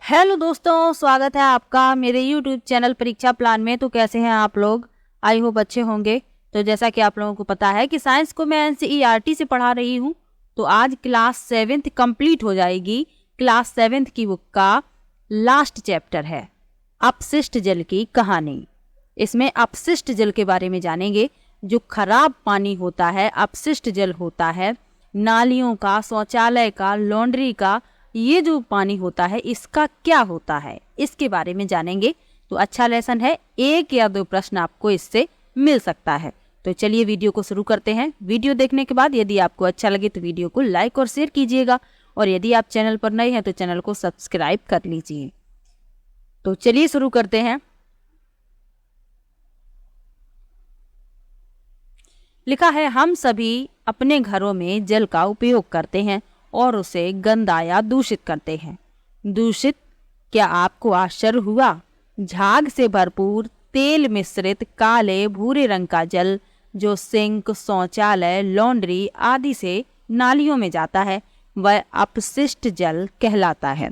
Hello दोस्तों, स्वागत है आपका मेरे YouTube चैनल परीक्षा प्लान में। तो कैसे हैं आप लोग? आई होप अच्छे होंगे। तो जैसा कि आप लोगों को पता है कि साइंस को मैं NCERT से पढ़ा रही हूँ, तो आज क्लास 7th कंप्लीट हो जाएगी। क्लास 7th की बुक का लास्ट चैप्टर है अपशिष्ट जल की कहानी। इसमें अपशिष्ट जल के बारे में जानेंगे। जो खराब पानी होता है, अपशिष्ट जल होता है, नालियों का, शौचालय का, लॉन्ड्री का, ये जो पानी होता है इसका क्या होता है, इसके बारे में जानेंगे। तो अच्छा लेसन है, 1 या 2 प्रश्न आपको इससे मिल सकता है। तो चलिए वीडियो को शुरू करते हैं। वीडियो देखने के बाद यदि आपको अच्छा लगे तो वीडियो को लाइक और शेयर कीजिएगा, और यदि आप चैनल पर नए हैं तो चैनल को सब्सक्राइब कर लीजिए। तो चलिए शुरू करते हैं। लिखा है, हम सभी अपने घरों में जल का उपयोग करते हैं और उसे गंदा या दूषित करते हैं। दूषित? क्या आपको आश्चर्य हुआ? झाग से भरपूर तेल मिश्रित काले भूरे रंग का जल जो सिंक, शौचालय, लॉन्ड्री आदि से नालियों में जाता है, वह अपशिष्ट जल कहलाता है।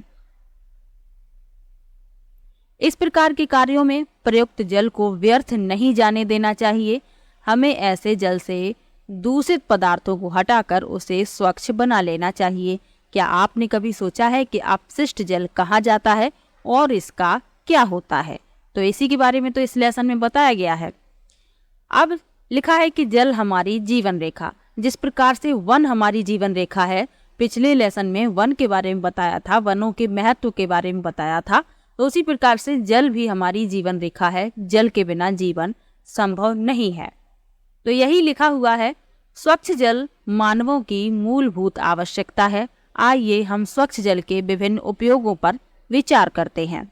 इस प्रकार के कार्यों में प्रयुक्त जल को व्यर्थ नहीं जाने देना चाहिए। हमें ऐसे जल से दूषित पदार्थों को हटाकर उसे स्वच्छ बना लेना चाहिए। क्या आपने कभी सोचा है कि अपशिष्ट जल कहाँ जाता है और इसका क्या होता है? तो इसी के बारे में तो इस लेसन में बताया गया है। अब लिखा है कि जल हमारी जीवन रेखा। जिस प्रकार से वन हमारी जीवन रेखा है, पिछले लेसन में वन के बारे में बताया था, वनों के महत्व के बारे में बताया था, तो उसी प्रकार से जल भी हमारी जीवन रेखा है। जल के बिना जीवन संभव नहीं है। तो यही लिखा हुआ है, स्वच्छ जल मानवों की मूलभूत आवश्यकता है। आइए हम स्वच्छ जल के विभिन्न उपयोगों पर विचार करते हैं।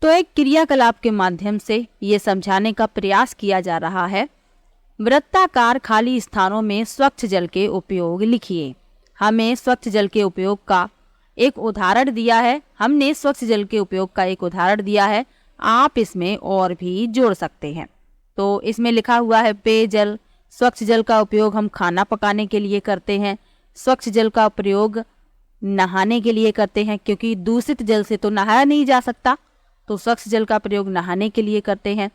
तो एक क्रियाकलाप के माध्यम से ये समझाने का प्रयास किया जा रहा है। वृत्ताकार खाली स्थानों में स्वच्छ जल के उपयोग लिखिए। हमें स्वच्छ जल के उपयोग का एक उदाहरण दिया है। हमने स्वच्छ जल के उपयोग का एक उदाहरण दिया है। आप इसमें और भी जोड़ सकते हैं। तो इसमें लिखा हुआ है पेयजल। स्वच्छ जल का उपयोग हम खाना पकाने के लिए करते हैं। स्वच्छ जल का प्रयोग नहाने के लिए करते हैं, क्योंकि दूषित जल से तो नहाया नहीं जा सकता, तो स्वच्छ जल का प्रयोग नहाने के लिए करते हैं।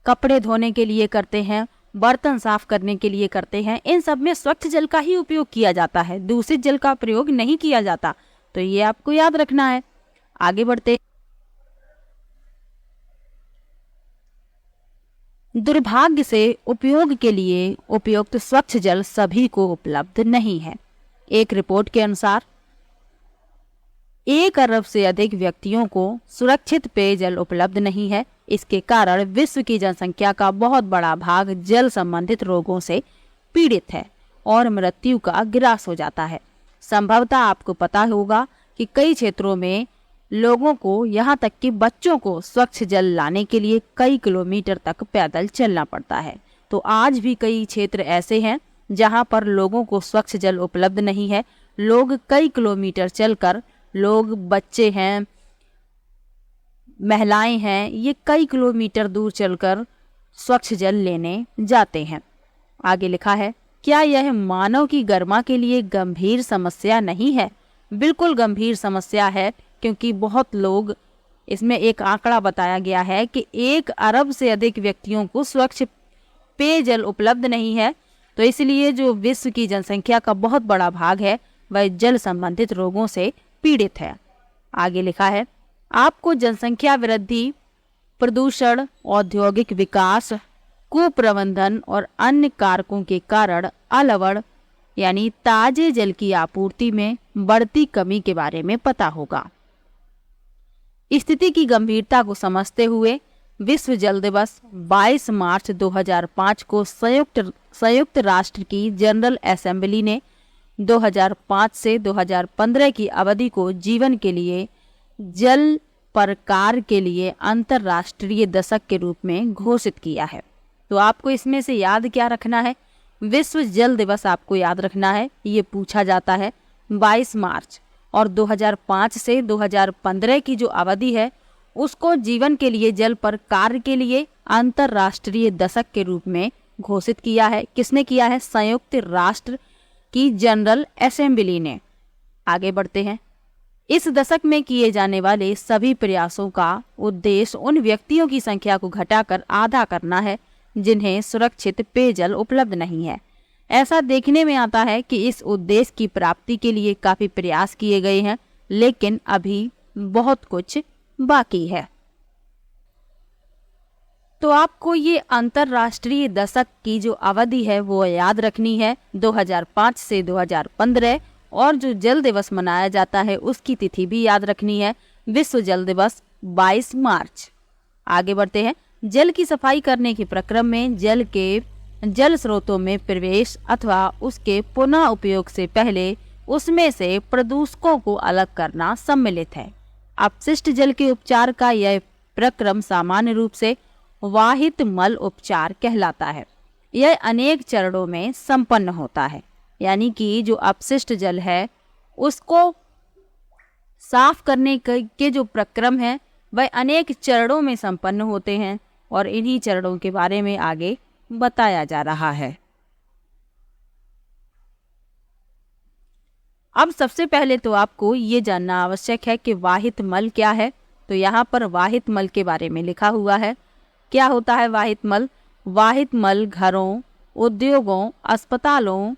कपड़े धोने के लिए करते हैं, बर्तन साफ करने के लिए करते हैं। इन सब में स्वच्छ जल का ही उपयोग किया जाता है, दूषित जल का प्रयोग नहीं किया जाता। तो ये आपको याद रखना है। आगे बढ़ते। दुर्भाग्य से उपयोग के लिए उपयुक्त स्वच्छ जल सभी को उपलब्ध नहीं है। एक रिपोर्ट के अनुसार 1 अरब से अधिक व्यक्तियों को सुरक्षित पेयजल उपलब्ध नहीं है। इसके कारण विश्व की जनसंख्या का बहुत बड़ा भाग जल संबंधित रोगों से पीड़ित है और मृत्यु का ग्रास हो जाता है। संभवतः आपको पता होगा कि कई क्षेत्रों में लोगों को, यहाँ तक कि बच्चों को, स्वच्छ जल लाने के लिए कई किलोमीटर तक पैदल चलना पड़ता है। तो आज भी कई क्षेत्र ऐसे हैं जहाँ पर लोगों को स्वच्छ जल उपलब्ध नहीं है। लोग कई किलोमीटर चलकर, लोग, बच्चे हैं, महिलाएं हैं, ये कई किलोमीटर दूर चलकर स्वच्छ जल लेने जाते हैं। आगे लिखा है, क्या यह मानव की गरिमा के लिए गंभीर समस्या नहीं है? बिल्कुल गंभीर समस्या है, क्योंकि बहुत लोग, इसमें एक आंकड़ा बताया गया है कि 1 अरब से अधिक व्यक्तियों को स्वच्छ पेयजल उपलब्ध नहीं है। तो इसलिए जो विश्व की जनसंख्या का बहुत बड़ा भाग है वह जल संबंधित रोगों से पीड़ित है। आगे लिखा है, आपको जनसंख्या वृद्धि, प्रदूषण, औद्योगिक विकास, कुप्रबंधन और अन्य कारकों के कारण अलवड़ यानी ताजे जल की आपूर्ति में बढ़ती कमी के बारे में पता होगा। स्थिति की गंभीरता को समझते हुए विश्व जल दिवस 22 मार्च 2005 को संयुक्त राष्ट्र की जनरल असेंबली ने 2005 से 2015 की अवधि को जीवन के लिए जल प्रकार के लिए अंतर्राष्ट्रीय दशक के रूप में घोषित किया है। तो आपको इसमें से याद क्या रखना है? विश्व जल दिवस आपको याद रखना है। ये पूछा जाता है 22 मार्च, और 2005 से 2015 की जो अवधि है उसको जीवन के लिए, जल पर कार्य के लिए अंतर्राष्ट्रीय दशक के रूप में घोषित किया है। किसने किया है? संयुक्त राष्ट्र की जनरल असेंबली ने। आगे बढ़ते हैं। इस दशक में किए जाने वाले सभी प्रयासों का उद्देश्य उन व्यक्तियों की संख्या को घटाकर आधा करना है जिन्हें सुरक्षित पेयजल उपलब्ध नहीं है। ऐसा देखने में आता है कि इस उद्देश्य की प्राप्ति के लिए काफी प्रयास किए गए हैं, लेकिन अभी बहुत कुछ बाकी है। तो आपको ये अंतरराष्ट्रीय दशक की जो अवधि है वो याद रखनी है, 2005 से 2015, और जो जल दिवस मनाया जाता है उसकी तिथि भी याद रखनी है, विश्व जल दिवस 22 मार्च। आगे बढ़ते हैं। जल की सफाई करने के प्रक्रम में जल स्रोतों में प्रवेश अथवा उसके पुनः उपयोग से पहले उसमें से प्रदूषकों को अलग करना सम्मिलित है। अपशिष्ट जल के उपचार का यह प्रक्रम सामान्य रूप से वाहित मल उपचार कहलाता है। यह अनेक चरणों में संपन्न होता है, यानी कि जो अपशिष्ट जल है उसको साफ करने के जो प्रक्रम है वह अनेक चरणों में संपन्न होते हैं, और इन्हीं चरणों के बारे में आगे बताया जा रहा है। अब सबसे पहले तो आपको ये जानना आवश्यक है कि वाहित मल क्या है। तो यहाँ पर वाहित मल के बारे में लिखा हुआ है। क्या होता है वाहित मल? वाहित मल घरों, उद्योगों, अस्पतालों,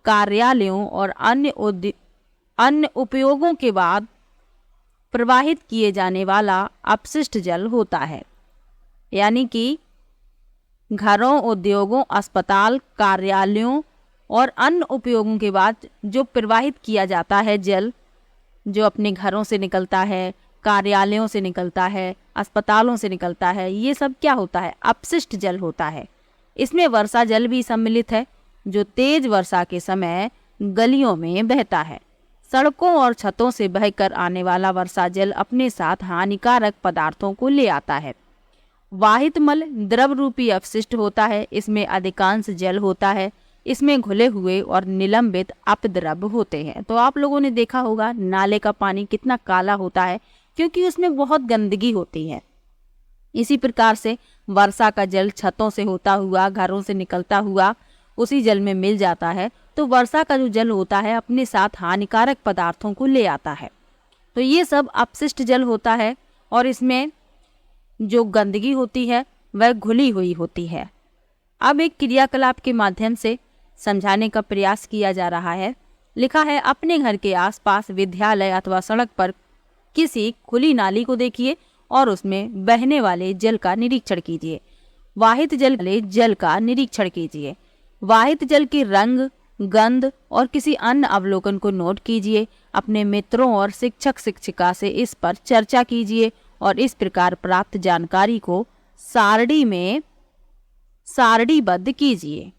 कार्यालयों और अन्य उपयोगों के बाद प्रवाहित किए जाने वाला अपशिष्ट जल होता है। यानी कि घरों, उद्योगों, अस्पताल, कार्यालयों और अन्य उपयोगों के बाद जो प्रवाहित किया जाता है जल, जो अपने घरों से निकलता है, कार्यालयों से निकलता है, अस्पतालों से निकलता है, ये सब क्या होता है? अपशिष्ट जल होता है। इसमें वर्षा जल भी सम्मिलित है, जो तेज वर्षा के समय गलियों में बहता है। सड़कों और छतों से बहकर आने वाला वर्षा जल अपने साथ हानिकारक पदार्थों को ले आता है। वाहित मल द्रव रूपी अपशिष्ट होता है। इसमें अधिकांश जल होता है। इसमें घुले हुए और निलंबित अपद्रव होते हैं। तो आप लोगों ने देखा होगा नाले का पानी कितना काला होता है, क्योंकि उसमें बहुत गंदगी होती है। इसी प्रकार से वर्षा का जल छतों से होता हुआ, घरों से निकलता हुआ उसी जल में मिल जाता है। तो वर्षा का जो जल होता है अपने साथ हानिकारक पदार्थों को ले आता है। तो ये सब अपशिष्ट जल होता है, और इसमें जो गंदगी होती है वह घुली हुई होती है। अब एक क्रियाकलाप के माध्यम से समझाने का प्रयास किया जा रहा है। लिखा है, अपने घर के आसपास, विद्यालय अथवा सड़क पर किसी खुली नाली को देखिए और उसमें बहने वाले जल का निरीक्षण कीजिए। वाहित जल का निरीक्षण कीजिए। वाहित जल के रंग, गंध और किसी अन्य अवलोकन को नोट कीजिए। अपने मित्रों और शिक्षक शिक्षिका से इस पर चर्चा कीजिए और इस प्रकार प्राप्त जानकारी को सारणीबद्ध कीजिए।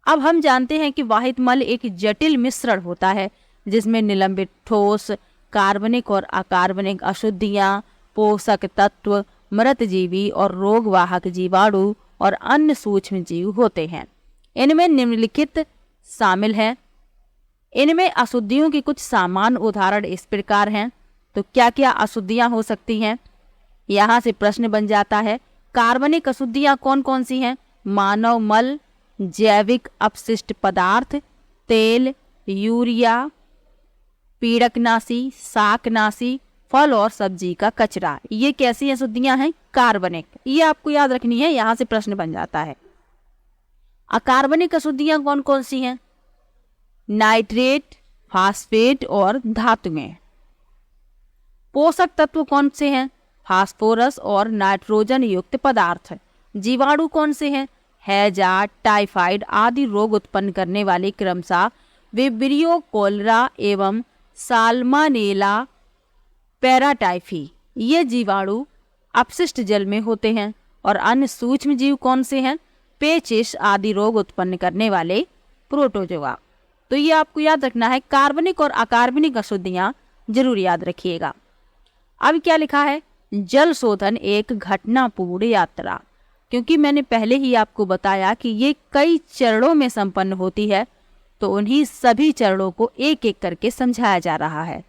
अब हम जानते हैं कि वाहित मल एक जटिल मिश्रण होता है, जिसमें निलंबित ठोस, कार्बनिक और अकार्बनिक अशुद्धियां, पोषक तत्व, मृतजीवी और रोगवाहक जीवाणु और अन्य सूक्ष्म जीव होते हैं। इनमें निम्नलिखित शामिल हैं। इनमें अशुद्धियों के कुछ सामान्य उदाहरण इस प्रकार हैं। तो क्या क्या अशुद्धियां हो सकती हैं? यहाँ से प्रश्न बन जाता है, कार्बनिक अशुद्धियां कौन कौन सी हैं? मानव मल, जैविक अपशिष्ट पदार्थ, तेल, यूरिया, पीड़कनाशी, शाकनाशी, फल और सब्जी का कचरा, ये कैसी अशुद्धियां हैं? कार्बनिक। ये आपको याद रखनी है, यहाँ से प्रश्न बन जाता है। अकार्बनिक अशुद्धियां कौन कौन सी हैं? नाइट्रेट, फास्फेट और धातुएं। पोषक तत्व कौन से हैं? फास्फोरस और नाइट्रोजन युक्त पदार्थ। जीवाणु कौन से हैं? हैजा, टाइफाइड आदि रोग उत्पन्न करने वाले क्रमशः विब्रियो, कोलेरा एवं साल्मोनेला पैराटाइफी, ये जीवाणु अपशिष्ट जल में होते हैं। और अन्य सूक्ष्म जीव कौन से हैं? पेचिश आदि रोग उत्पन्न करने वाले प्रोटोजोआ। तो ये आपको याद रखना है। कार्बनिक और अकार्बनिक अशुद्धियां जरूर याद रखिएगा। अब क्या लिखा है? जल शोधन एक घटनापूर्ण यात्रा। क्योंकि मैंने पहले ही आपको बताया कि ये कई चरणों में संपन्न होती है, तो उन्हीं सभी चरणों को एक एक करके समझाया जा रहा है।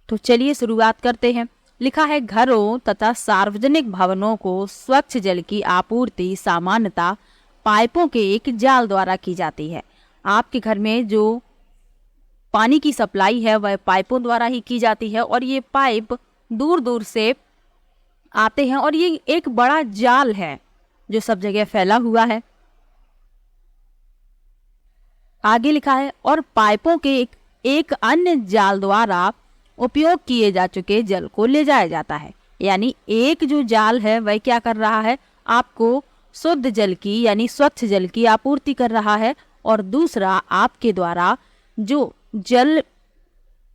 तो चलिए शुरुआत करते हैं। लिखा है, घरों तथा सार्वजनिक भवनों को स्वच्छ जल की आपूर्ति सामान्यतः पाइपों के एक जाल द्वारा की जाती है। आपके घर में जो पानी की सप्लाई है वह पाइपों द्वारा ही की जाती है, और ये पाइप दूर दूर से आते हैं और ये एक बड़ा जाल है जो सब जगह फैला हुआ है। आगे लिखा है, और पाइपों के एक अन्य जाल द्वारा उपयोग किए जा चुके जल को ले जाया जाता है। यानी एक जो जाल है वह क्या कर रहा है, आपको शुद्ध जल की यानी स्वच्छ जल की आपूर्ति कर रहा है, और दूसरा आपके द्वारा जो जल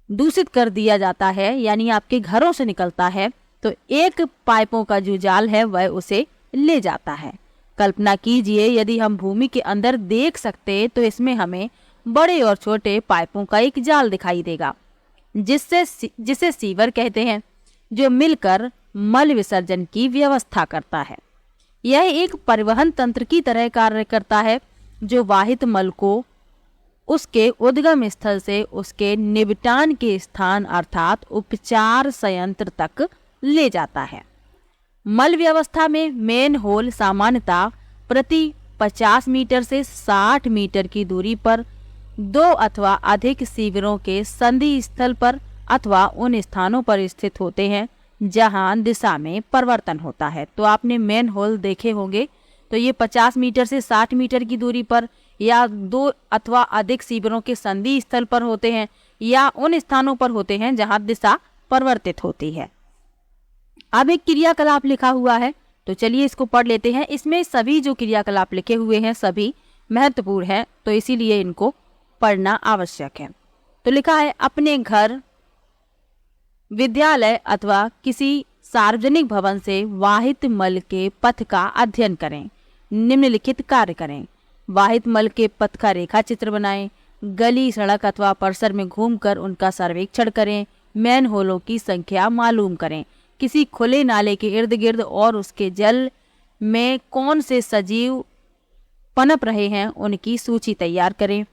दूषित कर दिया जाता है यानी आपके घरों से निकलता है, तो एक पाइपों का जो जाल है वह उसे ले जाता है। कल्पना कीजिए यदि हम भूमि के अंदर देख सकते तो इसमें हमें बड़े और छोटे पाइपों का एक जाल दिखाई देगा, जिसे सीवर कहते हैं, जो मिलकर मल विसर्जन की व्यवस्था करता है। यह एक परिवहन तंत्र की तरह कार्य करता है जो वाहित मल को उसके उद्गम स्थल से उसके निबटान के स्थान अर्थात उपचार संयंत्र तक ले जाता है। मल व्यवस्था में मेन होल सामान्यतः प्रति 50 मीटर से 60 मीटर की दूरी पर 2 अथवा अधिक सीवरों के संधि स्थल पर अथवा उन स्थानों पर स्थित होते हैं जहां दिशा में परिवर्तन होता है। तो आपने मेन होल देखे होंगे, तो ये 50 मीटर से 60 मीटर की दूरी पर या 2 अथवा अधिक सीवरों के संधि स्थल पर होते हैं या उन स्थानों पर होते हैं जहां दिशा परिवर्तित होती है। अब एक क्रियाकलाप लिखा हुआ है, तो चलिए इसको पढ़ लेते हैं। इसमें सभी जो क्रियाकलाप लिखे हुए हैं सभी महत्वपूर्ण हैं, तो इसीलिए इनको पढ़ना आवश्यक है। तो लिखा है, अपने घर, विद्यालय अथवा किसी सार्वजनिक भवन से वाहित मल के पथ का अध्ययन करें। निम्नलिखित कार्य करें। वाहित मल के पथ का रेखा चित्र बनाएं। गली, सड़क अथवा परिसर में घूमकर उनका सर्वेक्षण करें। मैन होलों की संख्या मालूम करें। किसी खुले नाले के इर्द गिर्द और उसके जल में कौन से सजीव पनप रहे हैं उनकी सूची तैयार करें।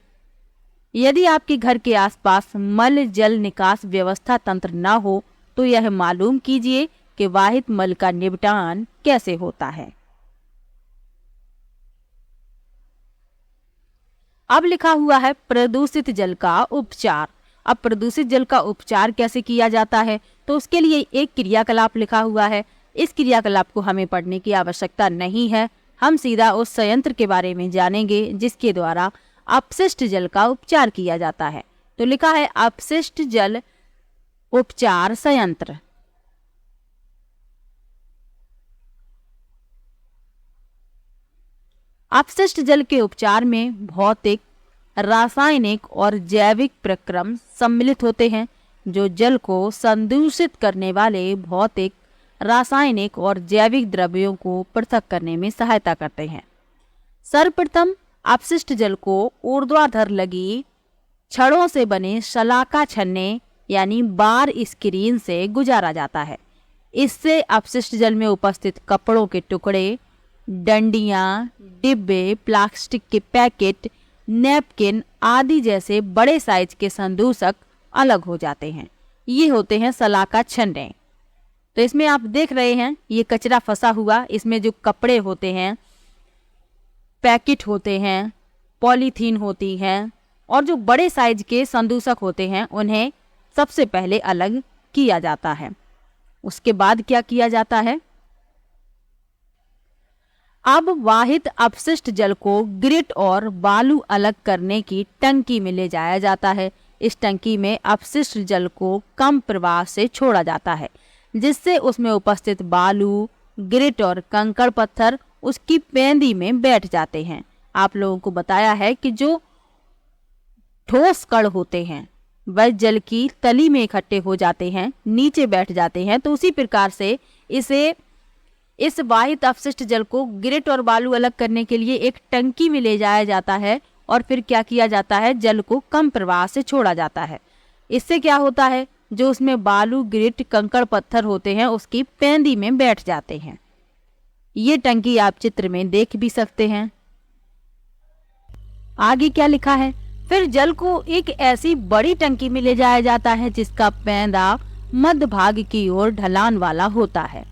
यदि आपके घर के आसपास मल जल निकास व्यवस्था तंत्र न हो तो यह मालूम कीजिए कि वाहित मल का निपटान कैसे होता है। अब लिखा हुआ है प्रदूषित जल का उपचार। अब प्रदूषित जल का उपचार कैसे किया जाता है, तो उसके लिए एक क्रियाकलाप लिखा हुआ है। इस क्रियाकलाप को हमें पढ़ने की आवश्यकता नहीं है, हम सीधा उस संयंत्र के बारे में जानेंगे जिसके द्वारा अपशिष्ट जल का उपचार किया जाता है। तो लिखा है अपशिष्ट जल उपचार संयंत्र। अपशिष्ट जल के उपचार में भौतिक, रासायनिक और जैविक प्रक्रम सम्मिलित होते हैं जो जल को संदूषित करने वाले भौतिक, रासायनिक और जैविक द्रव्यों को पृथक करने में सहायता करते हैं। सर्वप्रथम अपशिष्ट जल को ऊर्ध्वाधर लगी छड़ों से बने शलाका छन्ने यानी बार स्क्रीन से गुजारा जाता है। इससे अपशिष्ट जल में उपस्थित कपड़ों के टुकड़े, डंडियां, डिब्बे, प्लास्टिक के पैकेट, नैपकिन आदि जैसे बड़े साइज के संदूषक अलग हो जाते हैं। ये होते हैं शलाका छन्ने। तो इसमें आप देख रहे हैं ये कचरा फंसा हुआ, इसमें जो कपड़े होते हैं, पैकेट होते हैं, पॉलीथीन होती हैं और जो बड़े साइज के संदूषक होते हैं उन्हें सबसे पहले अलग किया जाता है। उसके बाद क्या किया जाता है, अब वाहित अपशिष्ट जल को ग्रिट और बालू अलग करने की टंकी में ले जाया जाता है। इस टंकी में अपशिष्ट जल को कम प्रवाह से छोड़ा जाता है जिससे उसमें उपस्थित बालू, ग्रिट और कंकड़ पत्थर उसकी पेंदी में बैठ जाते हैं। आप लोगों को बताया है कि जो ठोस कण होते हैं वह जल की तली में इकट्ठे हो जाते हैं, नीचे बैठ जाते हैं। तो उसी प्रकार से इस वाहित अपशिष्ट जल को ग्रिट और बालू अलग करने के लिए एक टंकी में ले जाया जाता है और फिर क्या किया जाता है, जल को कम प्रवाह से छोड़ा जाता है। इससे क्या होता है, जो उसमें बालू, ग्रिट, कंकड़ पत्थर होते हैं उसकी पेंदी में बैठ जाते हैं। ये टंकी आप चित्र में देख भी सकते हैं। आगे क्या लिखा है, फिर जल को एक ऐसी बड़ी टंकी में ले जाया जाता है जिसका पैंदा मध्य भाग की ओर ढलान वाला होता है।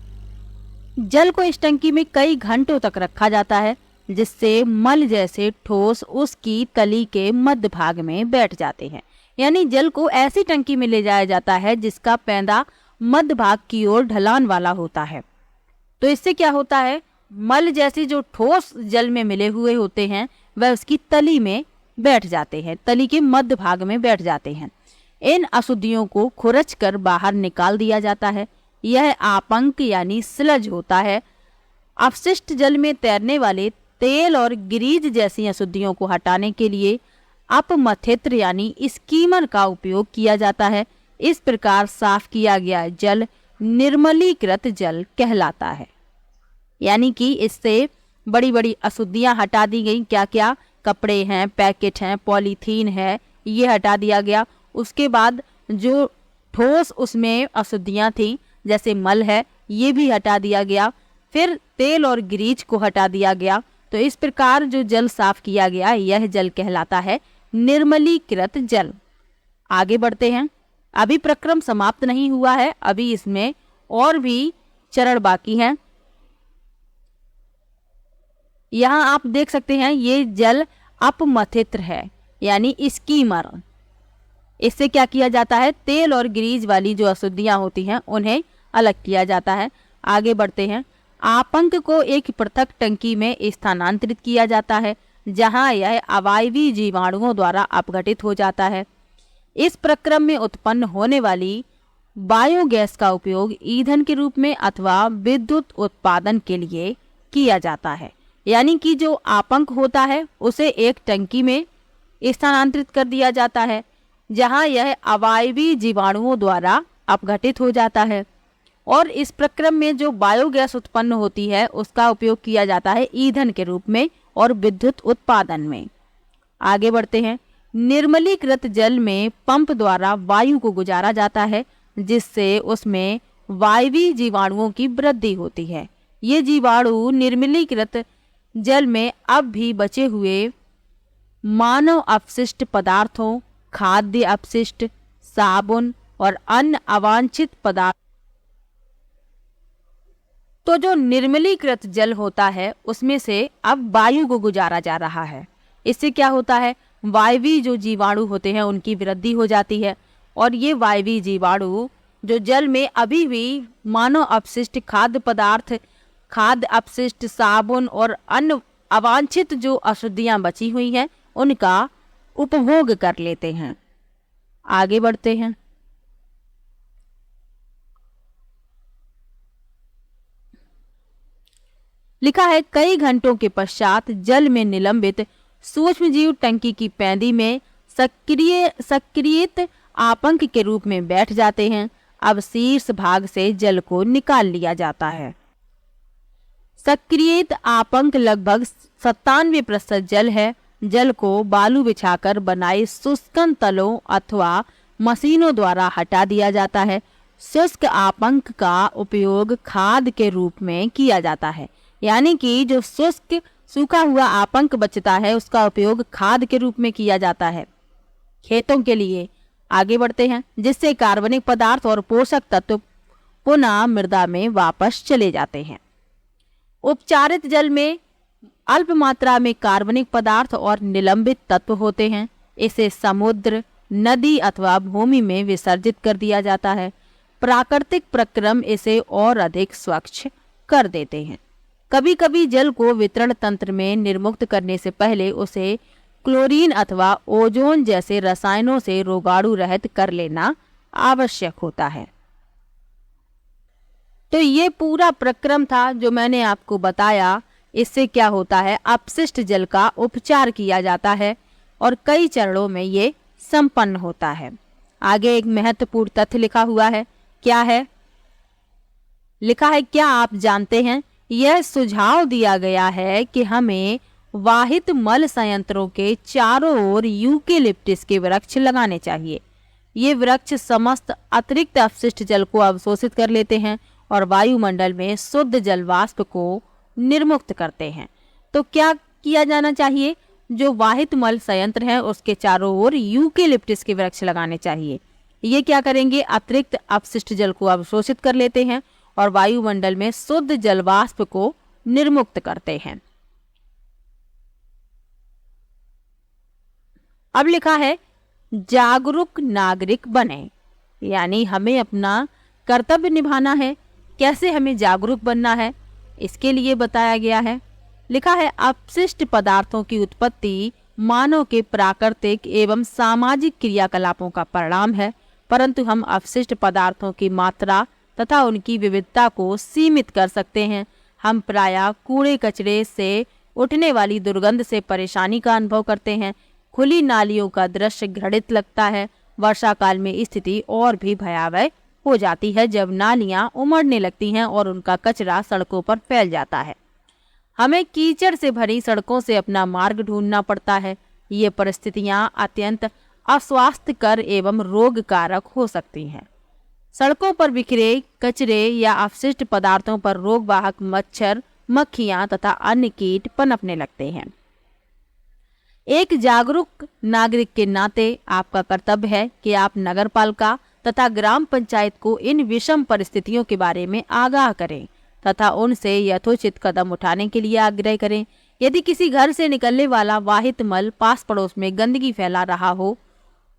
जल को इस टंकी में कई घंटों तक रखा जाता है जिससे मल जैसे ठोस उसकी तली के मध्य भाग में बैठ जाते हैं। यानी जल को ऐसी टंकी में ले जाया जाता है जिसका पैंदा मध्य भाग की ओर ढलान वाला होता है। तो इससे क्या होता है, मल जैसे जो ठोस जल में मिले हुए होते हैं वह उसकी तली में बैठ जाते हैं, तली के मध्य भाग में बैठ जाते हैं। इन अशुद्धियों को खुरच कर बाहर निकाल दिया जाता है। यह आपंक यानी स्लज होता है। अपशिष्ट जल में तैरने वाले तेल और ग्रीज जैसी अशुद्धियों को हटाने के लिए अपमथित्र यानी स्कीमर का उपयोग किया जाता है। इस प्रकार साफ किया गया जल निर्मलीकृत जल कहलाता है। यानी कि इससे बड़ी बड़ी अशुद्धियां हटा दी गई। क्या क्या, कपड़े हैं, पैकेट हैं, पॉलीथीन है, ये हटा दिया गया। उसके बाद जो ठोस उसमें अशुद्धियां थी जैसे मल है, ये भी हटा दिया गया। फिर तेल और ग्रीज को हटा दिया गया। तो इस प्रकार जो जल साफ किया गया यह जल कहलाता है निर्मलीकृत जल। आगे बढ़ते हैं। अभी प्रक्रम समाप्त नहीं हुआ है, अभी इसमें और भी चरण बाकी हैं। यहाँ आप देख सकते हैं ये जल अपमथित्र है यानी स्कीमर। इससे क्या किया जाता है, तेल और ग्रीज वाली जो अशुद्धियां होती हैं उन्हें अलग किया जाता है। आगे बढ़ते हैं। आपंक को एक पृथक टंकी में स्थानांतरित किया जाता है जहां यह अवायवीय जीवाणुओं द्वारा अपघटित हो जाता है। इस प्रक्रम में उत्पन्न होने वाली बायोगैस का उपयोग ईंधन के रूप में अथवा विद्युत उत्पादन के लिए किया जाता है। यानी कि जो आपंक होता है उसे एक टंकी में स्थानांतरित कर दिया जाता है जहां यह अवायवीय जीवाणुओं द्वारा अपघटित हो जाता है, और इस प्रक्रम में जो बायोगैस उत्पन्न होती है उसका उपयोग किया जाता है ईंधन के रूप में और विद्युत उत्पादन में। आगे बढ़ते हैं। निर्मलीकृत जल में पंप द्वारा वायु को गुजारा जाता है जिससे उसमें वायवीय जीवाणुओं की वृद्धि होती है। ये जीवाणु निर्मलीकृत जल में अब भी बचे हुए मानव अपशिष्ट पदार्थों, खाद्य अपशिष्ट, साबुन और अन्य अवांछित पदार्थ। तो जो निर्मलीकृत जल होता है उसमें से अब वायु को गुजारा जा रहा है। इससे क्या होता है, वायवीय जो जीवाणु होते हैं उनकी वृद्धि हो जाती है, और ये वायवीय जीवाणु जो जल में अभी भी मानव अपशिष्ट, खाद्य पदार्थ, खाद्य अपशिष्ट, साबुन और अन्य अवांछित जो अशुद्धियां बची हुई हैं उनका उपभोग कर लेते हैं। आगे बढ़ते हैं। लिखा है, कई घंटों के पश्चात जल में निलंबित सूक्ष्मजीव टंकी की पैंदी में सक्रियत आपंक के रूप में बैठ जाते हैं। अब शीर्ष भाग से जल को निकाल लिया जाता है। सक्रियत आपंक लगभग 97% जल है। जल को बालू बिछाकर बनाए शुष्कन तलों अथवा मशीनों द्वारा हटा दिया जाता है। शुष्क आपंक का उपयोग खाद के रूप में किया जाता है। यानी कि जो शुष्क सूखा हुआ आपंक बचता है उसका उपयोग खाद के रूप में किया जाता है खेतों के लिए। आगे बढ़ते हैं। जिससे कार्बनिक पदार्थ और पोषक तत्व पुनः मृदा में वापस चले जाते हैं। उपचारित जल में अल्प मात्रा में कार्बनिक पदार्थ और निलंबित तत्व होते हैं। इसे समुद्र, नदी अथवा भूमि में विसर्जित कर दिया जाता है। प्राकृतिक प्रक्रम इसे और अधिक स्वच्छ कर देते हैं। कभी कभी जल को वितरण तंत्र में निर्मुक्त करने से पहले उसे क्लोरीन अथवा ओजोन जैसे रसायनों से रोगाणु रहित कर लेना आवश्यक होता है। तो ये पूरा प्रक्रम था जो मैंने आपको बताया। इससे क्या होता है, अपशिष्ट जल का उपचार किया जाता है और कई चरणों में ये संपन्न होता है। आगे एक महत्वपूर्ण तथ्य लिखा हुआ है। क्या है? लिखा है, क्या आप जानते हैं, यह सुझाव दिया गया है कि हमें वाहित मल संयंत्रों के चारों ओर यूकेलिप्टिस के वृक्ष लगाने चाहिए। ये वृक्ष समस्त अतिरिक्त अपशिष्ट जल को अवशोषित कर लेते हैं और वायुमंडल में शुद्ध जल वाष्प को निर्मुक्त करते हैं। तो क्या किया जाना चाहिए? जो वाहित मल संयंत्र है उसके चारों ओर यूकेलिप्टिस के वृक्ष लगाने चाहिए। ये क्या करेंगे? अतिरिक्त अपशिष्ट जल को अवशोषित कर लेते हैं और वायुमंडल में शुद्ध जल वाष्प को निर्मुक्त करते हैं। अब लिखा है, जागरूक नागरिक बने। यानी हमें अपना कर्तव्य निभाना है। कैसे हमें जागरूक बनना है, इसके लिए बताया गया है। लिखा है, अपशिष्ट पदार्थों की उत्पत्ति मानव के प्राकृतिक एवं सामाजिक क्रियाकलापों का परिणाम है, परंतु हम अपशिष्ट पदार्थों की मात्रा तथा उनकी विविधता को सीमित कर सकते हैं। हम प्रायः कूड़े कचरे से उठने वाली दुर्गंध से परेशानी का अनुभव करते हैं। खुली नालियों का दृश्य घृणित लगता है। वर्षा काल में स्थिति और भी भयावह हो जाती है, जब नालियां उमड़ने लगती हैं और उनका कचरा सड़कों पर फैल जाता है। हमें कीचड़ से भरी सड़कों से अपना मार्ग ढूंढना पड़ता है। ये परिस्थितियां अत्यंत अस्वास्थ्यकर एवं रोगकारक हो सकती हैं। सड़कों पर बिखरे कचरे या अपशिष्ट पदार्थों पर रोगवाहक मच्छर, मक्खियां तथा अन्य कीट पनपने लगते हैं। एक जागरूक नागरिक के नाते आपका कर्तव्य है कि आप नगरपालिका तथा ग्राम पंचायत को इन विषम परिस्थितियों के बारे में आगाह करें तथा उनसे यथोचित कदम उठाने के लिए आग्रह करें। यदि किसी घर से निकलने वाला वाहित मल पास पड़ोस में गंदगी फैला रहा हो,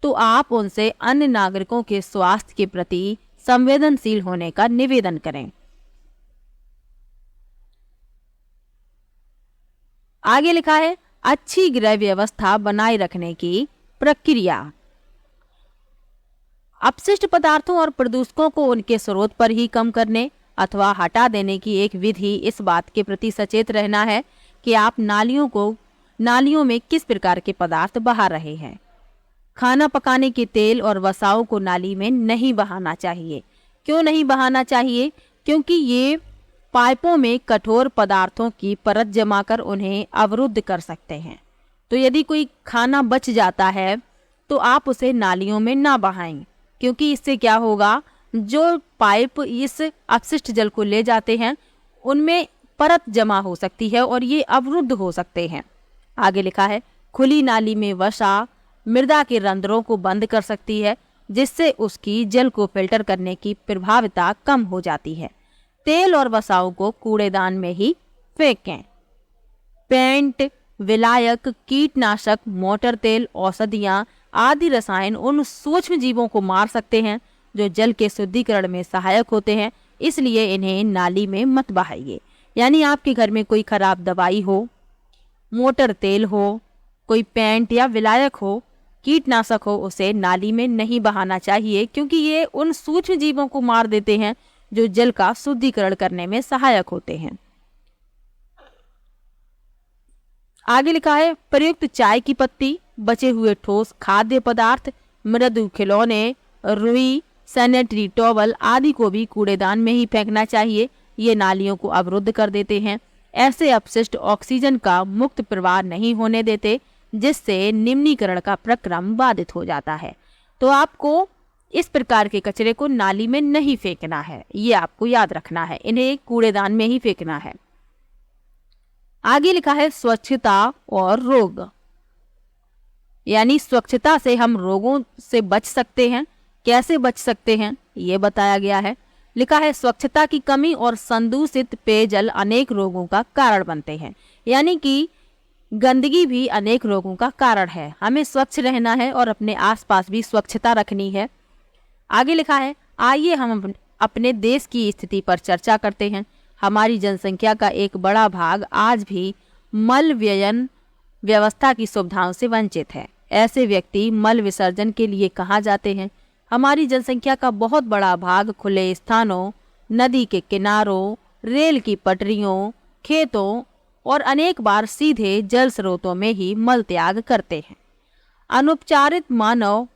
तो आप उनसे अन्य नागरिकों के स्वास्थ्य के प्रति संवेदनशील होने का निवेदन करें। आगे लिखा है, अच्छी गृह व्यवस्था बनाए रखने की प्रक्रिया। अपशिष्ट पदार्थों और प्रदूषकों को उनके स्रोत पर ही कम करने अथवा हटा देने की एक विधि इस बात के प्रति सचेत रहना है कि आप नालियों में किस प्रकार के पदार्थ बहा रहे हैं। खाना पकाने के तेल और वसाओं को नाली में नहीं बहाना चाहिए। क्यों नहीं बहाना चाहिए? क्योंकि ये पाइपों में कठोर पदार्थों की परत जमाकर उन्हें अवरुद्ध कर सकते हैं। तो यदि कोई खाना बच जाता है तो आप उसे नालियों में ना बहाएं, क्योंकि इससे क्या होगा, जो पाइप इस अपशिष्ट जल को ले जाते हैं उनमें परत जमा हो सकती है और ये अवरुद्ध हो सकते हैं। आगे लिखा है, खुली नाली में वसा मृदा के रंध्रों को बंद कर सकती है, जिससे उसकी जल को फिल्टर करने की प्रभावता कम हो जाती है। तेल और वसाओं को कूड़ेदान में ही फेंकें। पेंट, विलायक, कीटनाशक, मोटर तेल, औषधियां आदि रसायन उन सूक्ष्म जीवों को मार सकते हैं जो जल के शुद्धिकरण में सहायक होते हैं, इसलिए इन्हें नाली में मत बहाइए। यानी आपके घर में कोई खराब दवाई हो, मोटर तेल हो, कोई पेंट या विलायक हो, कीटनाशक हो, उसे नाली में नहीं बहाना चाहिए, क्योंकि ये उन सूक्ष्म जीवों को मार देते हैं जो जल का शुद्धिकरण करने में सहायक होते हैं। आगे लिखा है, प्रयुक्त चाय की पत्ती, बचे हुए ठोस खाद्य पदार्थ, मृदु खिलौने, रुई, सैनिटरी टॉवल आदि को भी कूड़ेदान में ही फेंकना चाहिए। ये नालियों को अवरुद्ध कर देते हैं। ऐसे अपशिष्ट ऑक्सीजन का मुक्त प्रवाह नहीं होने देते, जिससे निम्नीकरण का प्रक्रम बाधित हो जाता है। तो आपको इस प्रकार के कचरे को नाली में नहीं फेंकना है, ये आपको याद रखना है। इन्हें कूड़ेदान में ही फेंकना है। आगे लिखा है, स्वच्छता और रोग। यानी स्वच्छता से हम रोगों से बच सकते हैं। कैसे बच सकते हैं, ये बताया गया है। लिखा है, स्वच्छता की कमी और संदूषित पेयजल अनेक रोगों का कारण बनते हैं। यानी कि गंदगी भी अनेक रोगों का कारण है। हमें स्वच्छ रहना है और अपने आसपास भी स्वच्छता रखनी है। आगे लिखा है, आइए हम अपने देश की स्थिति पर चर्चा करते हैं। हमारी जनसंख्या का एक बड़ा भाग आज भी मल व्ययन व्यवस्था की सुविधाओं से वंचित है। ऐसे व्यक्ति मल विसर्जन के लिए कहाँ जाते हैं? हमारी जनसंख्या का बहुत बड़ा भाग खुले स्थानों, नदी के किनारों, रेल की पटरियों, खेतों और अनेक बार सीधे जल स्रोतों में ही मल त्याग करते हैं। अनुपचारित मानव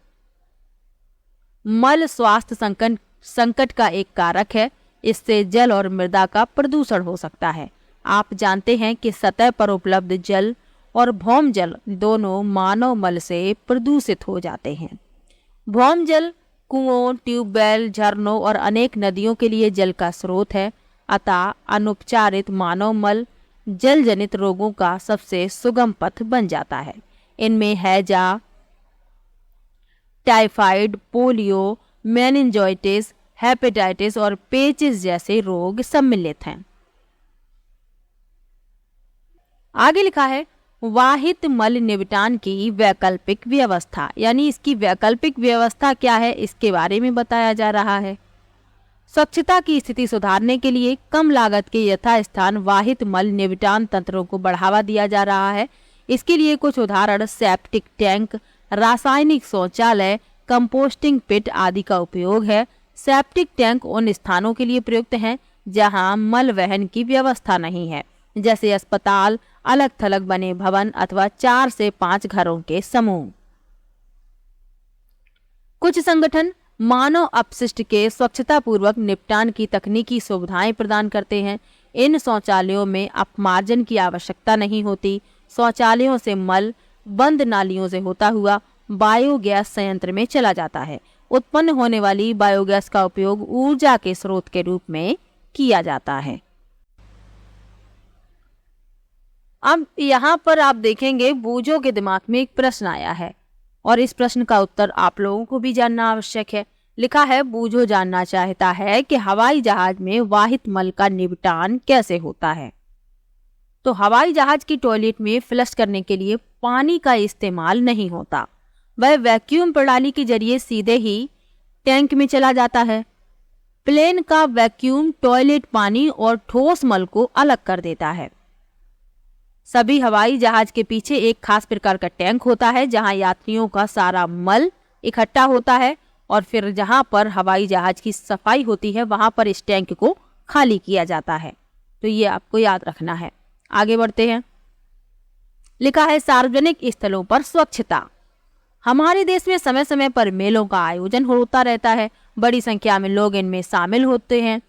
मल स्वास्थ्य संकट का एक कारक है। इससे जल और मृदा का प्रदूषण हो सकता है। आप जानते हैं कि सतह पर उपलब्ध जल और भौम जल दोनों मानव मल से प्रदूषित हो जाते हैं। भौम जल कुओं, ट्यूबवेल, झरनों और अनेक नदियों के लिए जल का स्रोत है। अतः अनुपचारित मानव मल जल जनित रोगों का सबसे सुगम पथ बन जाता है। इनमें हैजा, टाइफाइड, पोलियो, मेनिंजाइटिस, हेपेटाइटिस और पेचिस जैसे रोग सम्मिलित हैं। आगे लिखा है, वाहित मल निपटान की वैकल्पिक व्यवस्था, यानी इसकी वैकल्पिक व्यवस्था क्या है इसके बारे में बताया जा रहा है। स्वच्छता की स्थिति सुधारने के लिए कम लागत के यथास्थान वाहित मल निपटान तंत्रों को बढ़ावा दिया जा रहा है। इसके लिए कुछ उदाहरण सेप्टिक टैंक, रासायनिक शौचालय, कंपोस्टिंग पिट आदि का उपयोग है। सेप्टिक टैंक उन स्थानों के लिए प्रयुक्त हैं जहां मल वहन की व्यवस्था नहीं है, जैसे अस्पताल, अलग थलग बने भवन अथवा 4 से 5 घरों के समूह। कुछ संगठन मानव अपशिष्ट के स्वच्छता पूर्वक निपटान की तकनीकी सुविधाएं प्रदान करते हैं। इन शौचालयों में अपमार्जन की आवश्यकता नहीं होती। शौचालयों से मल बंद नालियों से होता हुआ बायोगैस संयंत्र में चला जाता है। उत्पन्न होने वाली बायोगैस का उपयोग ऊर्जा के स्रोत के रूप में किया जाता है। अब यहाँ पर आप देखेंगे बूझों के दिमाग में एक प्रश्न आया है और इस प्रश्न का उत्तर आप लोगों को भी जानना आवश्यक है। लिखा है, बूझो जानना चाहता है कि हवाई जहाज में वाहित मल का निपटान कैसे होता है। तो हवाई जहाज की टॉयलेट में फ्लश करने के लिए पानी का इस्तेमाल नहीं होता, वह वैक्यूम प्रणाली के जरिए सीधे ही टैंक में चला जाता है। प्लेन का वैक्यूम टॉयलेट पानी और ठोस मल को अलग कर देता है। सभी हवाई जहाज के पीछे एक खास प्रकार का टैंक होता है जहां यात्रियों का सारा मल इकट्ठा होता है और फिर जहां पर हवाई जहाज की सफाई होती है वहां पर इस टैंक को खाली किया जाता है। तो ये आपको याद रखना है। आगे बढ़ते हैं। लिखा है, सार्वजनिक स्थलों पर स्वच्छता। हमारे देश में समय समय पर मेलों का आयोजन होता रहता है। बड़ी संख्या में लोग इनमें शामिल होते हैं।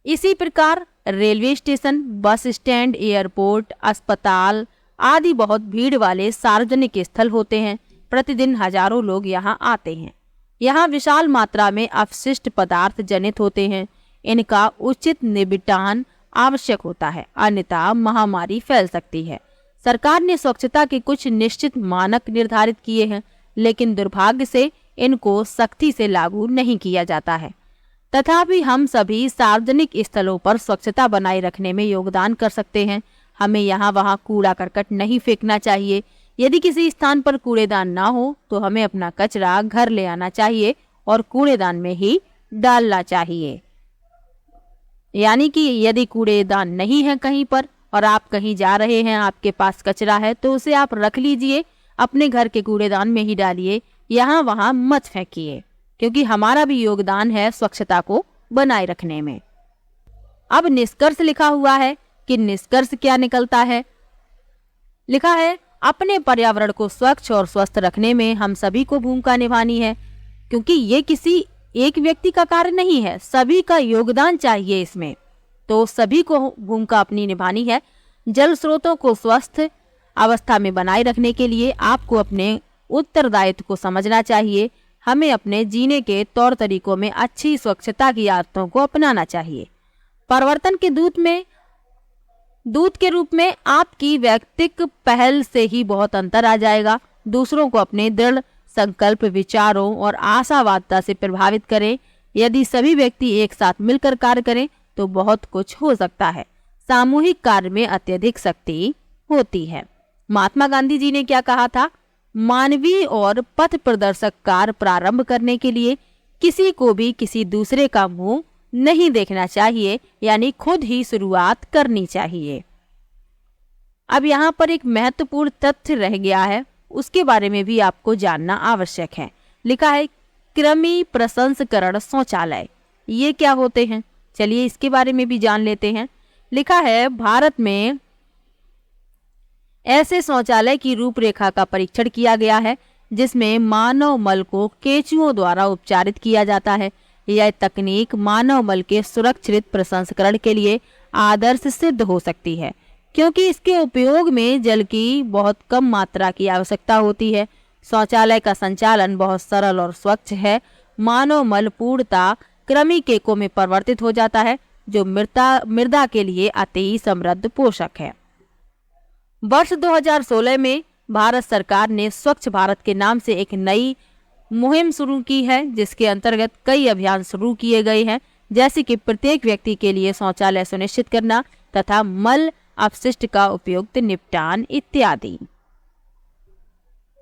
इसी प्रकार railway station, bus stand, airport, अस्पताल आदि बहुत भीड़ वाले सार्वजनिक स्थल होते हैं। प्रतिदिन हजारों लोग यहाँ आते हैं। यहाँ विशाल मात्रा में अपशिष्ट पदार्थ जनित होते हैं। इनका उचित निपटान आवश्यक होता है, अन्यथा महामारी फैल सकती है। सरकार ने स्वच्छता के कुछ निश्चित मानक निर्धारित किए हैं, लेकिन दुर्भाग्य से इनको सख्ती से लागू नहीं किया जाता है। तथापि हम सभी सार्वजनिक स्थलों पर स्वच्छता बनाए रखने में योगदान कर सकते हैं। हमें यहाँ वहाँ कूड़ा करकट नहीं फेंकना चाहिए। यदि किसी स्थान पर कूड़ेदान ना हो तो हमें अपना कचरा घर ले आना चाहिए और कूड़ेदान में ही डालना चाहिए। यानी कि यदि कूड़ेदान नहीं है कहीं पर और आप कहीं जा रहे हैं, आपके पास कचरा है, तो उसे आप रख लीजिए, अपने घर के कूड़ेदान में ही डालिए, यहाँ वहाँ मत फेंकिए, क्योंकि हमारा भी योगदान है स्वच्छता को बनाए रखने में। अब निष्कर्ष लिखा हुआ है कि निष्कर्ष क्या निकलता है। लिखा है, अपने पर्यावरण को स्वच्छ और स्वस्थ रखने में हम सभी को भूमिका निभानी है, क्योंकि ये किसी एक व्यक्ति का कार्य नहीं है, सभी का योगदान चाहिए इसमें। तो सभी को भूमिका अपनी निभानी है। जल स्रोतों को स्वस्थ अवस्था में बनाए रखने के लिए आपको अपने उत्तरदायित्व को समझना चाहिए। हमें अपने जीने के तौर तरीकों में अच्छी स्वच्छता की आदतों को अपनाना चाहिए। परिवर्तन के दूत के रूप में आपकी व्यक्तिगत पहल से ही बहुत अंतर आ जाएगा। दूसरों को अपने दृढ़ संकल्प, विचारों और आशावादिता से प्रभावित करें। यदि सभी व्यक्ति एक साथ मिलकर कार्य करें तो बहुत कुछ हो सकता है। सामूहिक कार्य में अत्यधिक शक्ति होती है। महात्मा गांधी जी ने क्या कहा था? मानवीय और पथ प्रदर्शक कार्य प्रारंभ करने के लिए किसी को भी किसी दूसरे का मुंह नहीं देखना चाहिए, यानी खुद ही शुरुआत करनी चाहिए। अब यहाँ पर एक महत्वपूर्ण तथ्य रह गया है, उसके बारे में भी आपको जानना आवश्यक है। लिखा है, कृमि प्रसंस्करण शौचालय। ये क्या होते हैं? चलिए इसके बारे में भी जान लेते हैं। लिखा है, भारत में ऐसे शौचालय की रूपरेखा का परीक्षण किया गया है जिसमें मानव मल को केंचुओं द्वारा उपचारित किया जाता है। यह तकनीक मानव मल के सुरक्षित प्रसंस्करण के लिए आदर्श सिद्ध हो सकती है, क्योंकि इसके उपयोग में जल की बहुत कम मात्रा की आवश्यकता होती है। शौचालय का संचालन बहुत सरल और स्वच्छ है। मानव मल पूर्णतः कृमि केकों में परिवर्तित हो जाता है, जो मृदा के लिए अति समृद्ध पोषक है। वर्ष 2016 में भारत सरकार ने स्वच्छ भारत के नाम से एक नई मुहिम शुरू की है, जिसके अंतर्गत कई अभियान शुरू किए गए हैं, जैसे कि प्रत्येक व्यक्ति के लिए शौचालय सुनिश्चित करना तथा मल अपशिष्ट का उपयुक्त निपटान इत्यादि।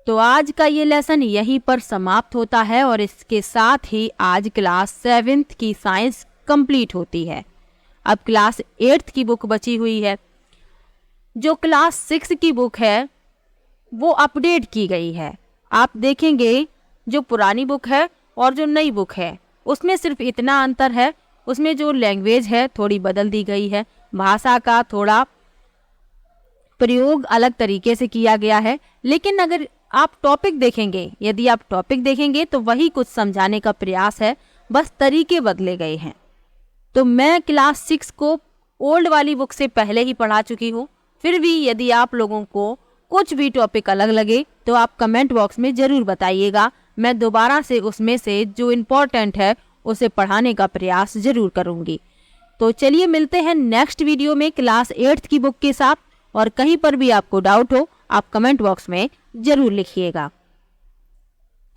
तो आज का ये लेसन यहीं पर समाप्त होता है और इसके साथ ही आज क्लास 7th की साइंस कंप्लीट होती है। अब क्लास 8th की बुक बची हुई है। जो क्लास 6 की बुक है वो अपडेट की गई है। आप देखेंगे जो पुरानी बुक है और जो नई बुक है उसमें सिर्फ इतना अंतर है, उसमें जो लैंग्वेज है थोड़ी बदल दी गई है, भाषा का थोड़ा प्रयोग अलग तरीके से किया गया है। लेकिन अगर आप टॉपिक देखेंगे, यदि आप टॉपिक देखेंगे तो वही कुछ समझाने का प्रयास है, बस तरीके बदले गए हैं। तो मैं क्लास 6 को ओल्ड वाली बुक से पहले ही पढ़ा चुकी हूँ। फिर भी यदि आप लोगों को कुछ भी टॉपिक अलग लगे तो आप कमेंट बॉक्स में ज़रूर बताइएगा। मैं दोबारा से उसमें से जो इम्पोर्टेंट है उसे पढ़ाने का प्रयास ज़रूर करूँगी। तो चलिए मिलते हैं नेक्स्ट वीडियो में क्लास 8th की बुक के साथ। और कहीं पर भी आपको डाउट हो आप कमेंट बॉक्स में ज़रूर लिखिएगा।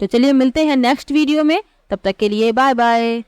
तो चलिए मिलते हैं नेक्स्ट वीडियो में, तब तक के लिए बाय बाय।